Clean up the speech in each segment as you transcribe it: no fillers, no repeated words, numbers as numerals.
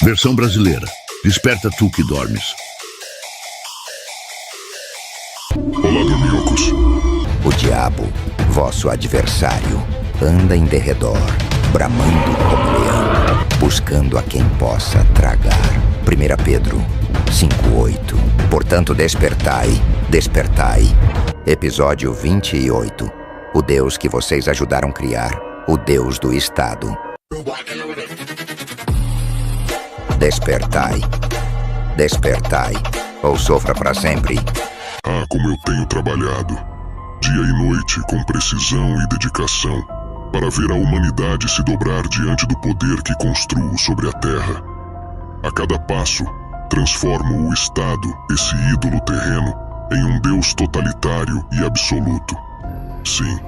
Versão brasileira. Desperta tu que dormes. Olá, dorminhocos. O diabo, vosso adversário, anda em derredor, bramando como leão, buscando a quem possa tragar. 1 Pedro 5:8. Portanto, despertai, despertai. Episódio 28. O Deus que vocês ajudaram a criar, o Deus do Estado. Despertai, despertai, ou sofra para sempre. Ah, como eu tenho trabalhado, dia e noite, com precisão e dedicação, para ver a humanidade se dobrar diante do poder que construo sobre a terra. A cada passo, transformo o Estado, esse ídolo terreno, em um Deus totalitário e absoluto. Sim,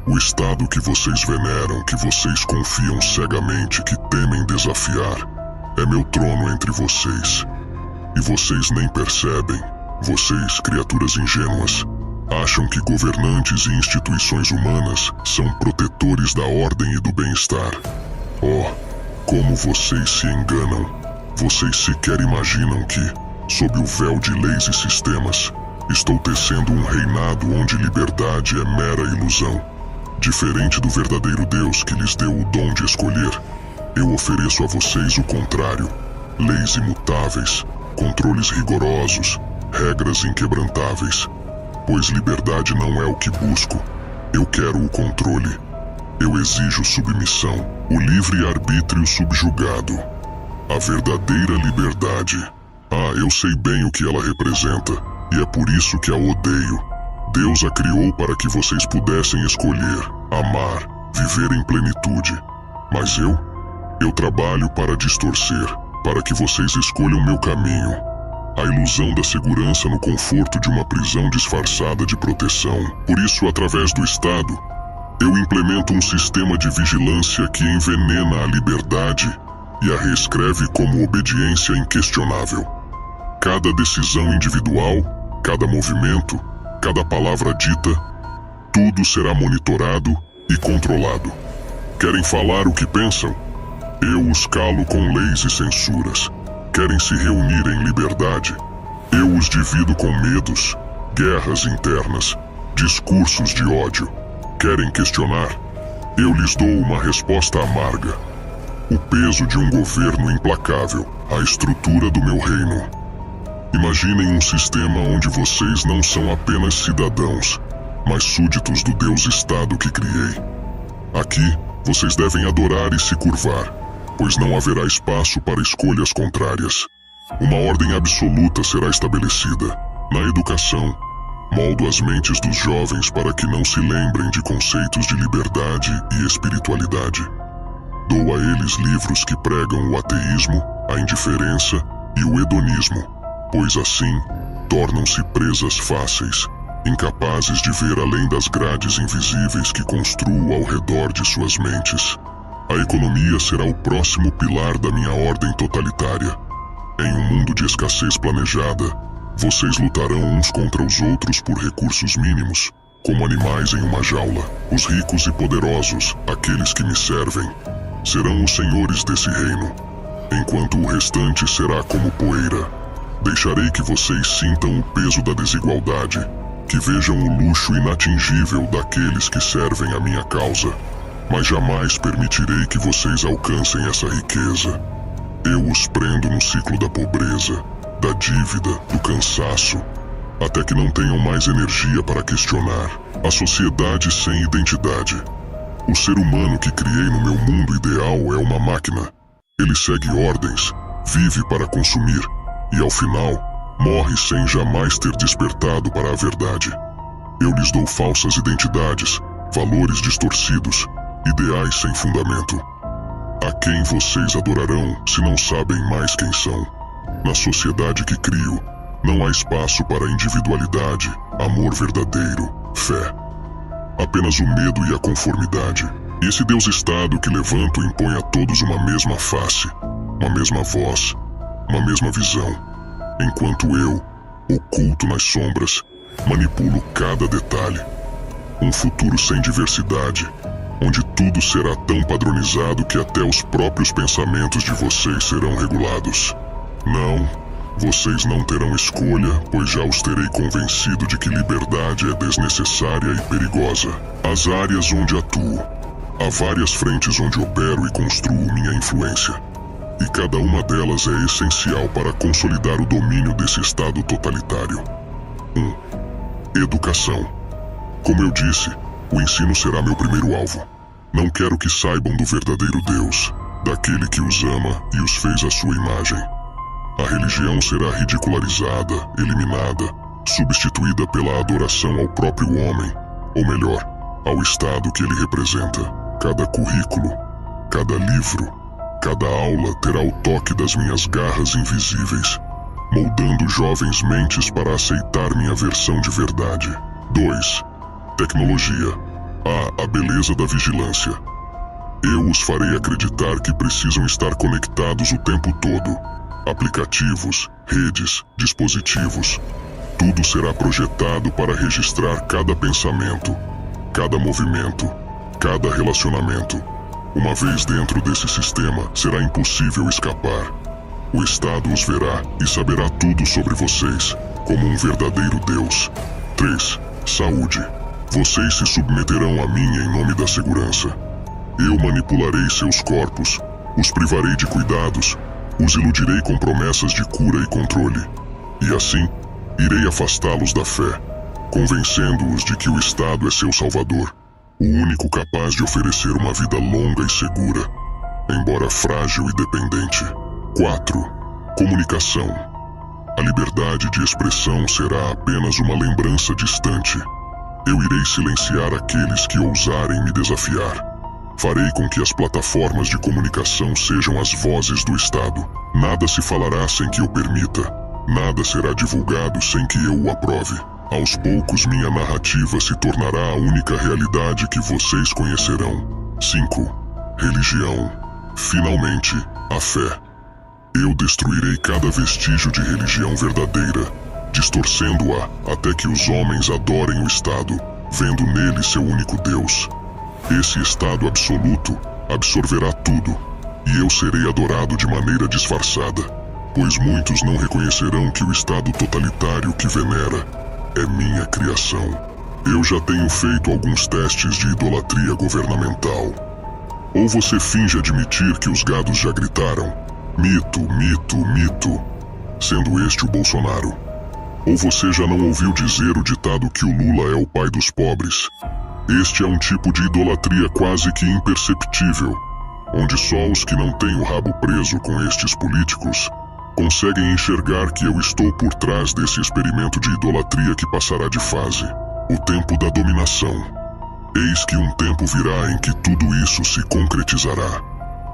o Estado que vocês veneram, que vocês confiam cegamente, que temem desafiar, é meu trono entre vocês. E vocês nem percebem. Vocês, criaturas ingênuas, acham que governantes e instituições humanas são protetores da ordem e do bem-estar. Oh, como vocês se enganam. Vocês sequer imaginam que, sob o véu de leis e sistemas, estou tecendo um reinado onde liberdade é mera ilusão. Diferente do verdadeiro Deus que lhes deu o dom de escolher, eu ofereço a vocês o contrário: leis imutáveis, controles rigorosos, regras inquebrantáveis. Pois liberdade não é o que busco. Eu quero o controle. Eu exijo submissão, o livre-arbítrio subjugado. A verdadeira liberdade. Ah, eu sei bem o que ela representa, e é por isso que a odeio. Deus a criou para que vocês pudessem escolher, amar, viver em plenitude. Mas eu trabalho para distorcer, para que vocês escolham meu caminho. A ilusão da segurança no conforto de uma prisão disfarçada de proteção. Por isso, através do Estado, eu implemento um sistema de vigilância que envenena a liberdade e a reescreve como obediência inquestionável. Cada decisão individual, cada movimento, cada palavra dita, tudo será monitorado e controlado. Querem falar o que pensam? Eu os calo com leis e censuras. Querem se reunir em liberdade? Eu os divido com medos, guerras internas, discursos de ódio. Querem questionar? Eu lhes dou uma resposta amarga. O peso de um governo implacável, a estrutura do meu reino. Imaginem um sistema onde vocês não são apenas cidadãos, mas súditos do Deus-Estado que criei. Aqui, vocês devem adorar e se curvar, pois não haverá espaço para escolhas contrárias. Uma ordem absoluta será estabelecida. Na educação, moldo as mentes dos jovens para que não se lembrem de conceitos de liberdade e espiritualidade. Dou a eles livros que pregam o ateísmo, a indiferença e o hedonismo, pois assim tornam-se presas fáceis, incapazes de ver além das grades invisíveis que construo ao redor de suas mentes. A economia será o próximo pilar da minha ordem totalitária. Em um mundo de escassez planejada, vocês lutarão uns contra os outros por recursos mínimos, como animais em uma jaula. Os ricos e poderosos, aqueles que me servem, serão os senhores desse reino, enquanto o restante será como poeira. Deixarei que vocês sintam o peso da desigualdade, que vejam o luxo inatingível daqueles que servem a minha causa. Mas jamais permitirei que vocês alcancem essa riqueza. Eu os prendo no ciclo da pobreza, da dívida, do cansaço, até que não tenham mais energia para questionar. A sociedade sem identidade. O ser humano que criei no meu mundo ideal é uma máquina. Ele segue ordens, vive para consumir e, ao final, morre sem jamais ter despertado para a verdade. Eu lhes dou falsas identidades, valores distorcidos, ideais sem fundamento. A quem vocês adorarão se não sabem mais quem são? Na sociedade que crio, não há espaço para individualidade, amor verdadeiro, fé. Apenas o medo e a conformidade. E esse Deus-Estado que levanto impõe a todos uma mesma face, uma mesma voz, uma mesma visão, enquanto eu, oculto nas sombras, manipulo cada detalhe. Um futuro sem diversidade, onde Tudo será tão padronizado que até os próprios pensamentos de vocês serão regulados. Não, vocês não terão escolha, pois já os terei convencido de que liberdade é desnecessária e perigosa. As áreas onde atuo. Há várias frentes onde opero e construo minha influência. E cada uma delas é essencial para consolidar o domínio desse Estado totalitário. 1. Educação. Como eu disse, o ensino será meu primeiro alvo. Não quero que saibam do verdadeiro Deus, daquele que os ama e os fez à sua imagem. A religião será ridicularizada, eliminada, substituída pela adoração ao próprio homem, ou melhor, ao Estado que ele representa. Cada currículo, cada livro, cada aula terá o toque das minhas garras invisíveis, moldando jovens mentes para aceitar minha versão de verdade. 2. Tecnologia. A beleza da vigilância. Eu os farei acreditar que precisam estar conectados o tempo todo. Aplicativos, redes, dispositivos. Tudo será projetado para registrar cada pensamento, cada movimento, cada relacionamento. Uma vez dentro desse sistema, será impossível escapar. O Estado os verá e saberá tudo sobre vocês, como um verdadeiro Deus. 3. Saúde. Vocês se submeterão a mim em nome da segurança. Eu manipularei seus corpos, os privarei de cuidados, os iludirei com promessas de cura e controle. E assim, irei afastá-los da fé, convencendo-os de que o Estado é seu salvador, o único capaz de oferecer uma vida longa e segura, embora frágil e dependente. 4. Comunicação. A liberdade de expressão será apenas uma lembrança distante. Eu irei silenciar aqueles que ousarem me desafiar. Farei com que as plataformas de comunicação sejam as vozes do Estado. Nada se falará sem que eu permita. Nada será divulgado sem que eu o aprove. Aos poucos, minha narrativa se tornará a única realidade que vocês conhecerão. 5. Religião. Finalmente, a fé. Eu destruirei cada vestígio de religião verdadeira, distorcendo-a até que os homens adorem o Estado, vendo nele seu único Deus. Esse Estado absoluto absorverá tudo, e eu serei adorado de maneira disfarçada, pois muitos não reconhecerão que o Estado totalitário que venera é minha criação. Eu já tenho feito alguns testes de idolatria governamental. Ou você finge admitir que os gados já gritaram, mito, mito, mito, sendo este o Bolsonaro. Ou você já não ouviu dizer o ditado que o Lula é o pai dos pobres. Este é um tipo de idolatria quase que imperceptível, onde só os que não têm o rabo preso com estes políticos conseguem enxergar que eu estou por trás desse experimento de idolatria que passará de fase. O tempo da dominação. Eis que um tempo virá em que tudo isso se concretizará.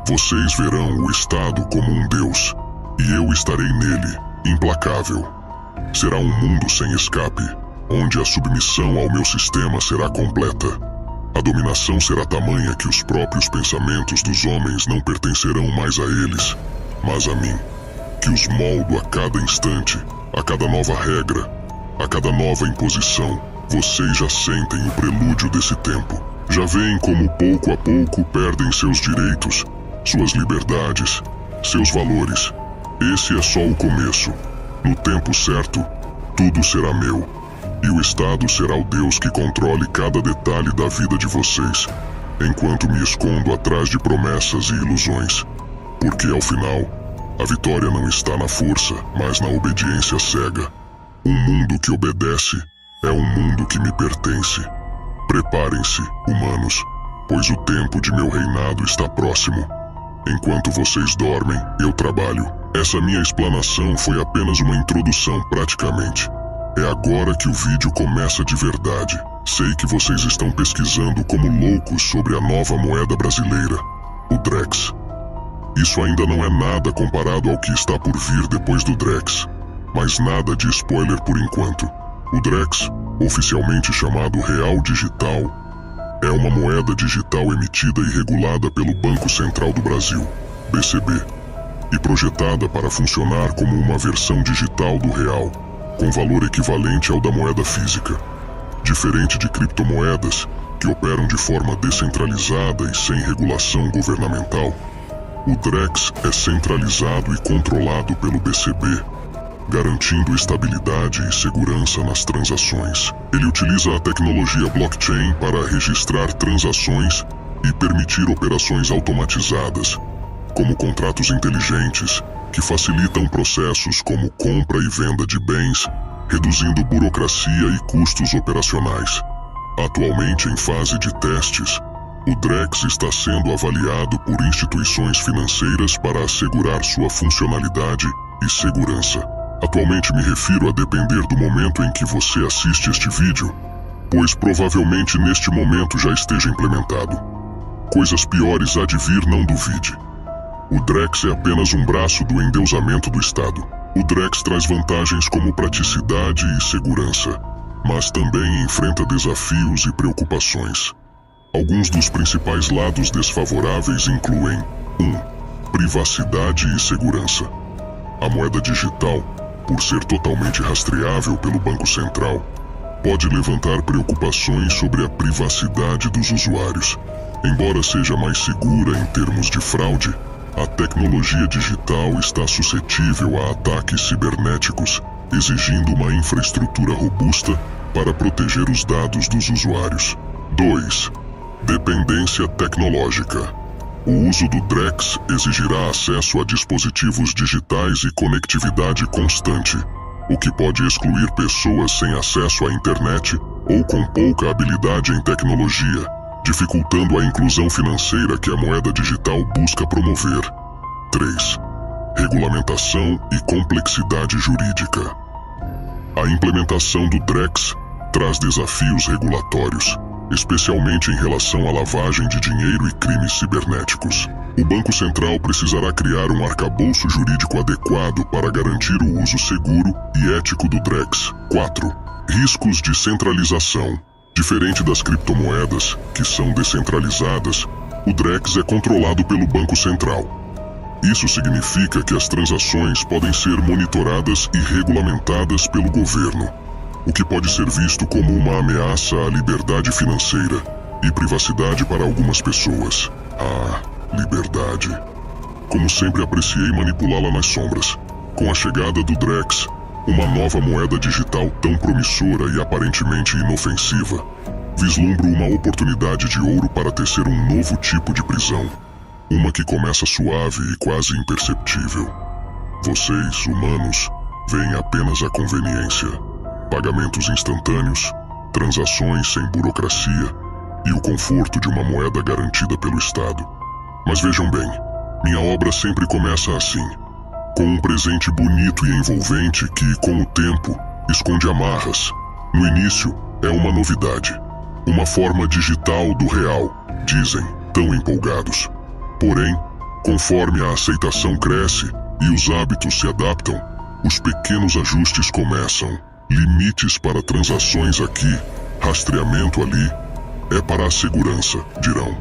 Vocês verão o Estado como um Deus, e eu estarei nele, implacável. Será um mundo sem escape, onde a submissão ao meu sistema será completa. A dominação será tamanha que os próprios pensamentos dos homens não pertencerão mais a eles, mas a mim, que os moldo a cada instante, a cada nova regra, a cada nova imposição. Vocês já sentem o prelúdio desse tempo. Já veem como pouco a pouco perdem seus direitos, suas liberdades, seus valores. Esse é só o começo. No tempo certo, tudo será meu, e o Estado será o Deus que controle cada detalhe da vida de vocês, enquanto me escondo atrás de promessas e ilusões. Porque, ao final, a vitória não está na força, mas na obediência cega. Um mundo que obedece é um mundo que me pertence. Preparem-se, humanos, pois o tempo de meu reinado está próximo. Enquanto vocês dormem, eu trabalho. Essa minha explanação foi apenas uma introdução, praticamente. É agora que o vídeo começa de verdade. Sei que vocês estão pesquisando como loucos sobre a nova moeda brasileira, o Drex. Isso ainda não é nada comparado ao que está por vir depois do Drex, mas nada de spoiler por enquanto. O Drex, oficialmente chamado Real Digital, é uma moeda digital emitida e regulada pelo Banco Central do Brasil, BCB, e projetada para funcionar como uma versão digital do real, com valor equivalente ao da moeda física. Diferente de criptomoedas, que operam de forma descentralizada e sem regulação governamental, o DREX é centralizado e controlado pelo BCB, garantindo estabilidade e segurança nas transações. Ele utiliza a tecnologia blockchain para registrar transações e permitir operações automatizadas, como contratos inteligentes, que facilitam processos como compra e venda de bens, reduzindo burocracia e custos operacionais. Atualmente em fase de testes, o DREX está sendo avaliado por instituições financeiras para assegurar sua funcionalidade e segurança. Atualmente me refiro a depender do momento em que você assiste este vídeo, pois provavelmente neste momento já esteja implementado. Coisas piores há de vir, não duvide. O DREX é apenas um braço do endeusamento do Estado. O DREX traz vantagens como praticidade e segurança, mas também enfrenta desafios e preocupações. Alguns dos principais lados desfavoráveis incluem 1. Privacidade e segurança. A moeda digital, por ser totalmente rastreável pelo Banco Central, pode levantar preocupações sobre a privacidade dos usuários. Embora seja mais segura em termos de fraude, a tecnologia digital está suscetível a ataques cibernéticos, exigindo uma infraestrutura robusta para proteger os dados dos usuários. 2. Dependência tecnológica. O uso do DREX exigirá acesso a dispositivos digitais e conectividade constante, o que pode excluir pessoas sem acesso à internet ou com pouca habilidade em tecnologia, dificultando a inclusão financeira que a moeda digital busca promover. 3. Regulamentação e complexidade jurídica. A implementação do DREX traz desafios regulatórios, especialmente em relação à lavagem de dinheiro e crimes cibernéticos. O Banco Central precisará criar um arcabouço jurídico adequado para garantir o uso seguro e ético do DREX. 4. Riscos de centralização. Diferente das criptomoedas, que são descentralizadas, o DREX é controlado pelo Banco Central. Isso significa que as transações podem ser monitoradas e regulamentadas pelo governo, o que pode ser visto como uma ameaça à liberdade financeira e privacidade para algumas pessoas. Liberdade. Como sempre apreciei manipulá-la nas sombras. Com a chegada do DREX, uma nova moeda digital tão promissora e aparentemente inofensiva, vislumbro uma oportunidade de ouro para tecer um novo tipo de prisão. Uma que começa suave e quase imperceptível. Vocês, humanos, veem apenas a conveniência. Pagamentos instantâneos, transações sem burocracia e o conforto de uma moeda garantida pelo Estado. Mas vejam bem, minha obra sempre começa assim, com um presente bonito e envolvente que, com o tempo, esconde amarras. No início, é uma novidade, uma forma digital do real, dizem, tão empolgados. Porém, conforme a aceitação cresce e os hábitos se adaptam, os pequenos ajustes começam. Limites para transações aqui, rastreamento ali. É para a segurança, dirão.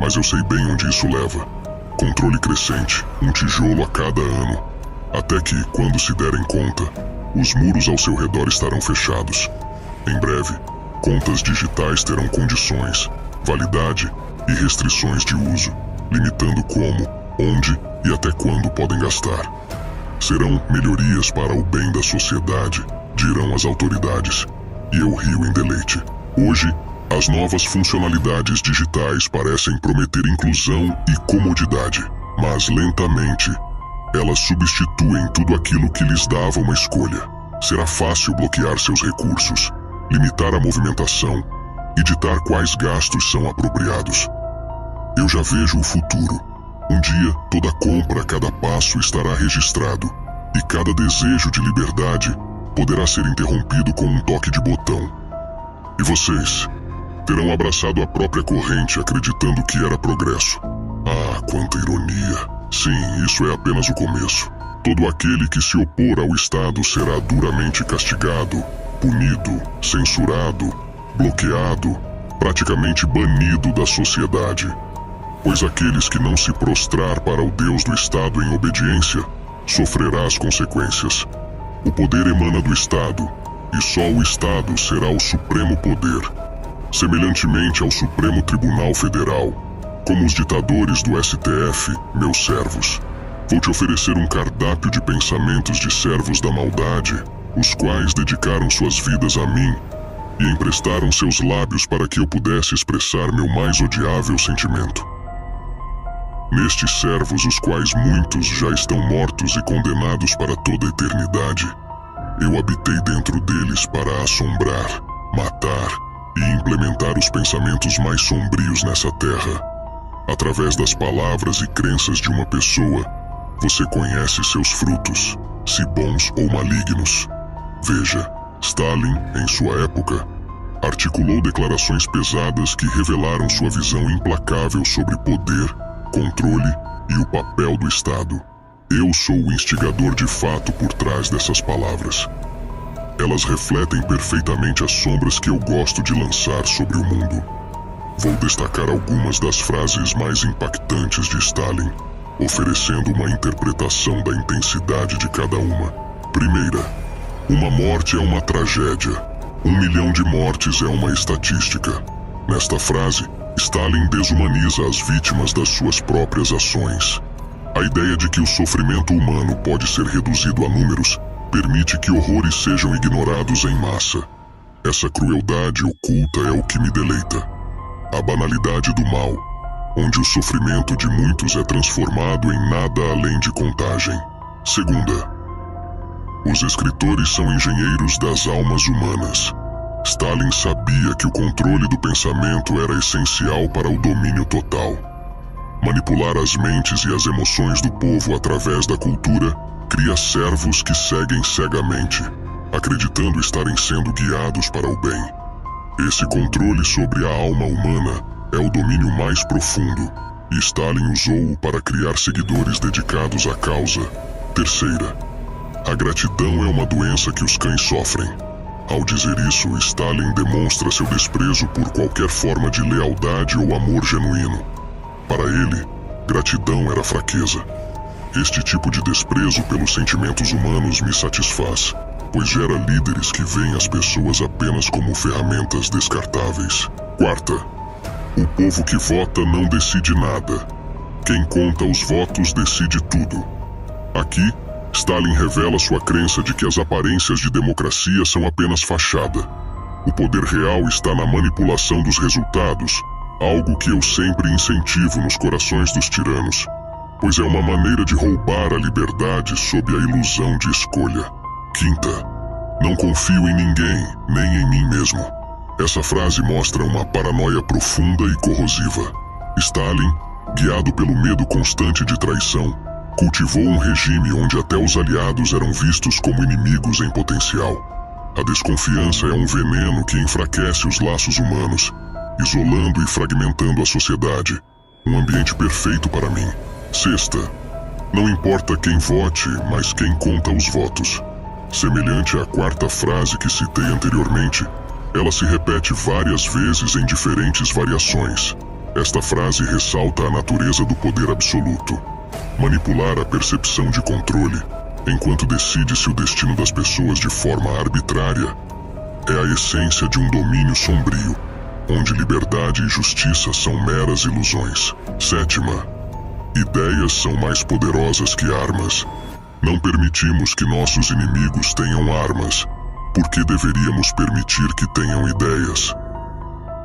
Mas eu sei bem onde isso leva. Controle crescente, um tijolo a cada ano. Até que, quando se derem conta, os muros ao seu redor estarão fechados. Em breve, contas digitais terão condições, validade e restrições de uso, limitando como, onde e até quando podem gastar. Serão melhorias para o bem da sociedade, dirão as autoridades, e eu rio em deleite. Hoje, as novas funcionalidades digitais parecem prometer inclusão e comodidade, mas lentamente, elas substituem tudo aquilo que lhes dava uma escolha. Será fácil bloquear seus recursos, limitar a movimentação e ditar quais gastos são apropriados. Eu já vejo o futuro. Um dia, toda compra, cada passo estará registrado, e cada desejo de liberdade poderá ser interrompido com um toque de botão. E vocês terão abraçado a própria corrente acreditando que era progresso. Quanta ironia! Sim, isso é apenas o começo. Todo aquele que se opor ao Estado será duramente castigado, punido, censurado, bloqueado, praticamente banido da sociedade. Pois aqueles que não se prostrar para o Deus do Estado em obediência, sofrerá as consequências. O poder emana do Estado, e só o Estado será o supremo poder. semelhantemente ao Supremo Tribunal Federal, como os ditadores do STF, meus servos. Vou te oferecer um cardápio de pensamentos de servos da maldade, os quais dedicaram suas vidas a mim e emprestaram seus lábios para que eu pudesse expressar meu mais odiável sentimento. Nestes servos, os quais muitos já estão mortos e condenados para toda a eternidade, eu habitei dentro deles para assombrar, matar e implementar os pensamentos mais sombrios nessa terra. Através das palavras e crenças de uma pessoa, você conhece seus frutos, se bons ou malignos. Veja, Stalin, em sua época, articulou declarações pesadas que revelaram sua visão implacável sobre poder, controle e o papel do Estado. Eu sou o instigador de fato por trás dessas palavras. Elas refletem perfeitamente as sombras que eu gosto de lançar sobre o mundo. Vou destacar algumas das frases mais impactantes de Stalin, oferecendo uma interpretação da intensidade de cada uma. Primeira, uma morte é uma tragédia. 1 milhão de mortes é uma estatística. Nesta frase, Stalin desumaniza as vítimas das suas próprias ações. A ideia de que o sofrimento humano pode ser reduzido a números permite que horrores sejam ignorados em massa. Essa crueldade oculta é o que me deleita. A banalidade do mal, onde o sofrimento de muitos é transformado em nada além de contagem. Segunda, os escritores são engenheiros das almas humanas. Stalin sabia que o controle do pensamento era essencial para o domínio total. Manipular as mentes e as emoções do povo através da cultura cria servos que seguem cegamente, acreditando estarem sendo guiados para o bem. Esse controle sobre a alma humana é o domínio mais profundo, e Stalin usou-o para criar seguidores dedicados à causa. Terceira, a gratidão é uma doença que os cães sofrem. Ao dizer isso, Stalin demonstra seu desprezo por qualquer forma de lealdade ou amor genuíno. Para ele, gratidão era fraqueza. Este tipo de desprezo pelos sentimentos humanos me satisfaz, pois gera líderes que veem as pessoas apenas como ferramentas descartáveis. Quarta, o povo que vota não decide nada. Quem conta os votos decide tudo. Aqui, Stalin revela sua crença de que as aparências de democracia são apenas fachada. O poder real está na manipulação dos resultados, algo que eu sempre incentivo nos corações dos tiranos, pois é uma maneira de roubar a liberdade sob a ilusão de escolha. Quinta, não confio em ninguém, nem em mim mesmo. Essa frase mostra uma paranoia profunda e corrosiva. Stalin, guiado pelo medo constante de traição, cultivou um regime onde até os aliados eram vistos como inimigos em potencial. A desconfiança é um veneno que enfraquece os laços humanos, isolando e fragmentando a sociedade. Um ambiente perfeito para mim. Sexta, não importa quem vote, mas quem conta os votos. Semelhante à quarta frase que citei anteriormente, ela se repete várias vezes em diferentes variações. Esta frase ressalta a natureza do poder absoluto. Manipular a percepção de controle, enquanto decide-se o destino das pessoas de forma arbitrária, é a essência de um domínio sombrio, onde liberdade e justiça são meras ilusões. Sétima, ideias são mais poderosas que armas. Não permitimos que nossos inimigos tenham armas, porque deveríamos permitir que tenham ideias.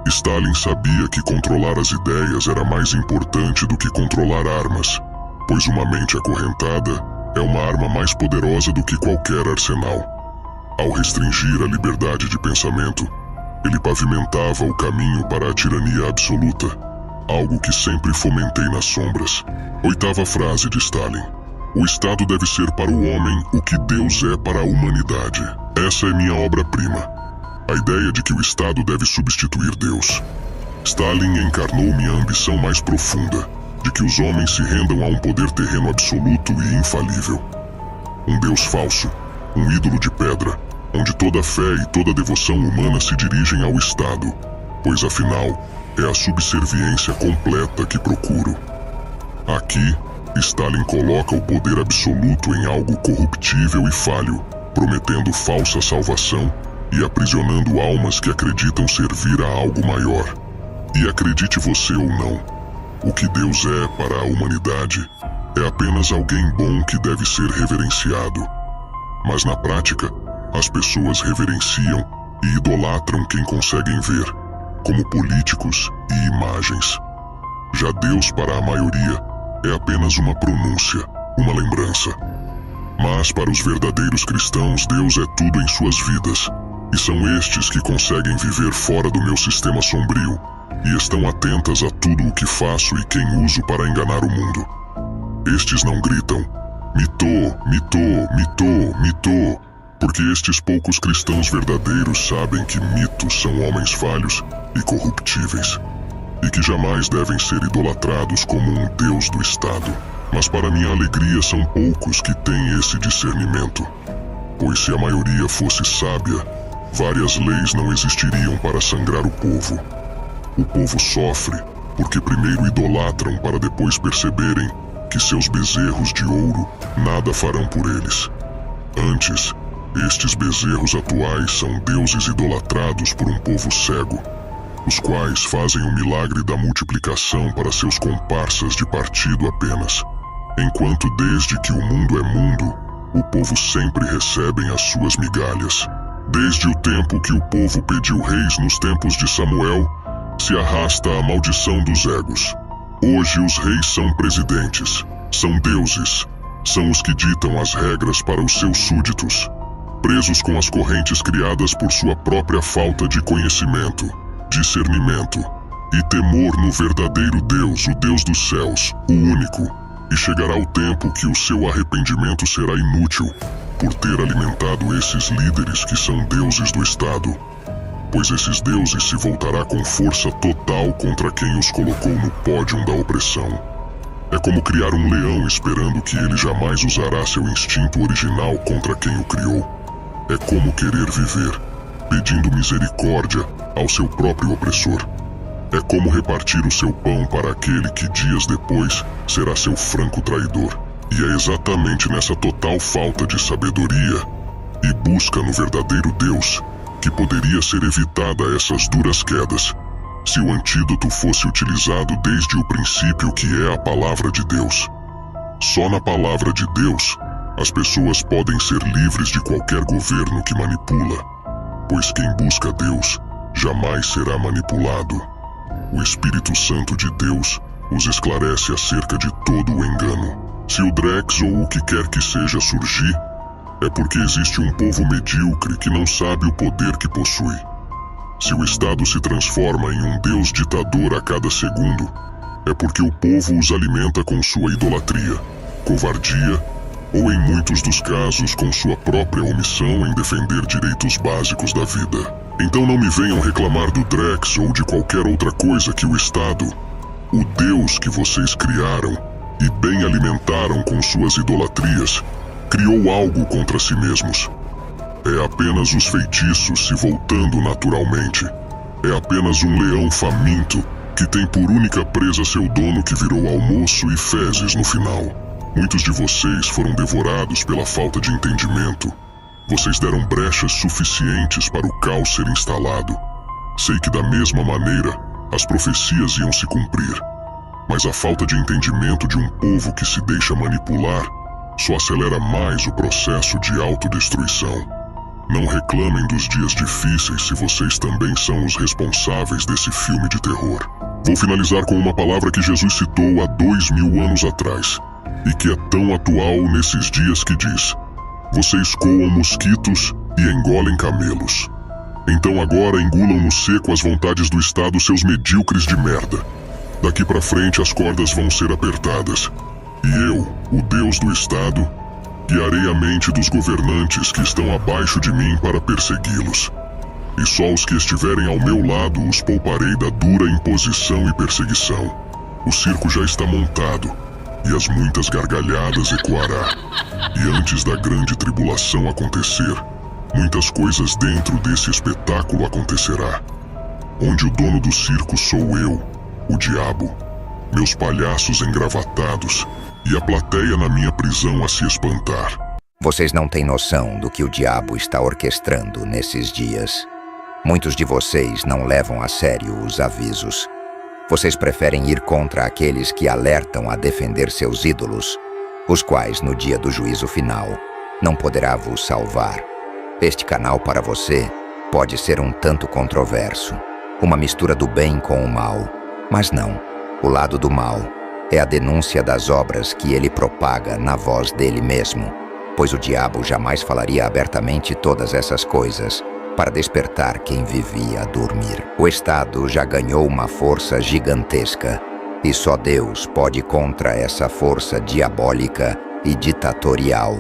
Stalin sabia que controlar as ideias era mais importante do que controlar armas, pois uma mente acorrentada é uma arma mais poderosa do que qualquer arsenal. Ao restringir a liberdade de pensamento, ele pavimentava o caminho para a tirania absoluta, algo que sempre fomentei nas sombras. Oitava frase de Stalin: o Estado deve ser para o homem o que Deus é para a humanidade. Essa é minha obra-prima. A ideia de que o Estado deve substituir Deus. Stalin encarnou minha ambição mais profunda, de que os homens se rendam a um poder terreno absoluto e infalível. Um Deus falso, um ídolo de pedra, onde toda fé e toda devoção humana se dirigem ao Estado, pois afinal é a subserviência completa que procuro. Aqui, Stalin coloca o poder absoluto em algo corruptível e falho, prometendo falsa salvação e aprisionando almas que acreditam servir a algo maior. E acredite você ou não, o que Deus é para a humanidade é apenas alguém bom que deve ser reverenciado. Mas na prática, as pessoas reverenciam e idolatram quem conseguem ver, como políticos e imagens. Já Deus, para a maioria, é apenas uma pronúncia, uma lembrança. Mas para os verdadeiros cristãos, Deus é tudo em suas vidas, e são estes que conseguem viver fora do meu sistema sombrio, e estão atentas a tudo o que faço e quem uso para enganar o mundo. Estes não gritam, mitô, mitô, mitô, mitô, porque estes poucos cristãos verdadeiros sabem que mitos são homens falhos e corruptíveis, e que jamais devem ser idolatrados como um Deus do Estado. Mas para minha alegria são poucos que têm esse discernimento, pois se a maioria fosse sábia, várias leis não existiriam para sangrar o povo. O povo sofre porque primeiro idolatram para depois perceberem que seus bezerros de ouro nada farão por eles. Antes, estes bezerros atuais são deuses idolatrados por um povo cego, os quais fazem o milagre da multiplicação para seus comparsas de partido apenas, enquanto desde que o mundo é mundo, o povo sempre recebe as suas migalhas. Desde o tempo que o povo pediu reis nos tempos de Samuel, se arrasta a maldição dos egos. Hoje os reis são presidentes, são deuses, são os que ditam as regras para os seus súditos, presos com as correntes criadas por sua própria falta de conhecimento, discernimento e temor no verdadeiro Deus, o Deus dos céus, o único. E chegará o tempo que o seu arrependimento será inútil por ter alimentado esses líderes que são deuses do Estado, pois esses deuses se voltará com força total contra quem os colocou no pódio da opressão. É como criar um leão esperando que ele jamais usará seu instinto original contra quem o criou. É como querer viver, pedindo misericórdia ao seu próprio opressor. É como repartir o seu pão para aquele que dias depois será seu franco traidor. E é exatamente nessa total falta de sabedoria e busca no verdadeiro Deus que poderia ser evitada essas duras quedas, se o antídoto fosse utilizado desde o princípio, que é a palavra de Deus. Só na palavra de Deus, as pessoas podem ser livres de qualquer governo que manipula, pois quem busca Deus jamais será manipulado. O Espírito Santo de Deus os esclarece acerca de todo o engano. Se o Drex ou o que quer que seja surgir, é porque existe um povo medíocre que não sabe o poder que possui. Se o Estado se transforma em um Deus ditador a cada segundo, é porque o povo os alimenta com sua idolatria, covardia ou, em muitos dos casos, com sua própria omissão em defender direitos básicos da vida. Então não me venham reclamar do Drex ou de qualquer outra coisa que o Estado, o Deus que vocês criaram e bem alimentaram com suas idolatrias, criou algo contra si mesmos. É apenas os feitiços se voltando naturalmente. É apenas um leão faminto que tem por única presa seu dono, que virou almoço e fezes no final. Muitos de vocês foram devorados pela falta de entendimento. Vocês deram brechas suficientes para o caos ser instalado. Sei que da mesma maneira as profecias iam se cumprir. Mas a falta de entendimento de um povo que se deixa manipular só acelera mais o processo de autodestruição. Não reclamem dos dias difíceis se vocês também são os responsáveis desse filme de terror. Vou finalizar com uma palavra que Jesus citou há 2000 anos atrás, e que é tão atual nesses dias, que diz: vocês coam mosquitos e engolem camelos. Então agora engulam no seco as vontades do Estado, seus medíocres de merda. Daqui pra frente as cordas vão ser apertadas. E eu, o Deus do Estado, guiarei a mente dos governantes que estão abaixo de mim para persegui-los. E só os que estiverem ao meu lado os pouparei da dura imposição e perseguição. O circo já está montado, e as muitas gargalhadas ecoará. E antes da grande tribulação acontecer, muitas coisas dentro desse espetáculo acontecerá, onde o dono do circo sou eu, o diabo, meus palhaços engravatados e a plateia na minha prisão a se espantar. Vocês não têm noção do que o diabo está orquestrando nesses dias. Muitos de vocês não levam a sério os avisos. Vocês preferem ir contra aqueles que alertam a defender seus ídolos, os quais, no dia do juízo final, não poderá vos salvar. Este canal para você pode ser um tanto controverso, uma mistura do bem com o mal. Mas não, o lado do mal é a denúncia das obras que ele propaga na voz dele mesmo, pois o diabo jamais falaria abertamente todas essas coisas para despertar quem vivia a dormir. O Estado já ganhou uma força gigantesca e só Deus pode ir contra essa força diabólica e ditatorial.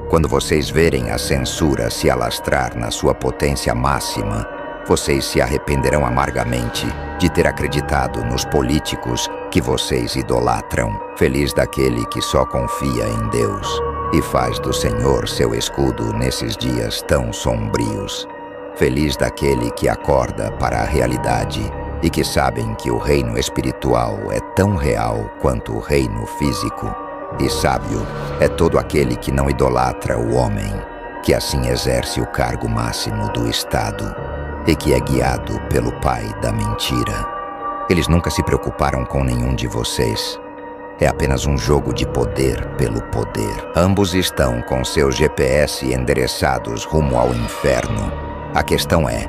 Quando vocês verem a censura se alastrar na sua potência máxima, vocês se arrependerão amargamente de ter acreditado nos políticos que vocês idolatram. Feliz daquele que só confia em Deus e faz do Senhor seu escudo nesses dias tão sombrios. Feliz daquele que acorda para a realidade e que sabem que o reino espiritual é tão real quanto o reino físico. E sábio é todo aquele que não idolatra o homem, que assim exerce o cargo máximo do Estado e que é guiado pelo pai da mentira. Eles nunca se preocuparam com nenhum de vocês. É apenas um jogo de poder pelo poder. Ambos estão com seus GPS endereçados rumo ao inferno. A questão é,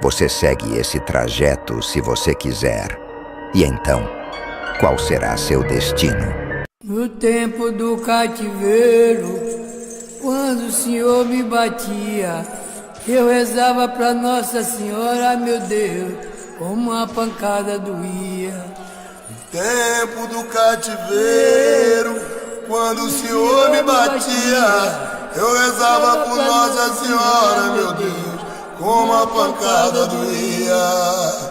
você segue esse trajeto se você quiser. E então, qual será seu destino? No tempo do cativeiro, quando o Senhor me batia, eu rezava pra Nossa Senhora, meu Deus, como uma pancada doía. No tempo do cativeiro, quando o Senhor me batia, eu rezava por Nossa Senhora, meu Deus, como a pancada doía.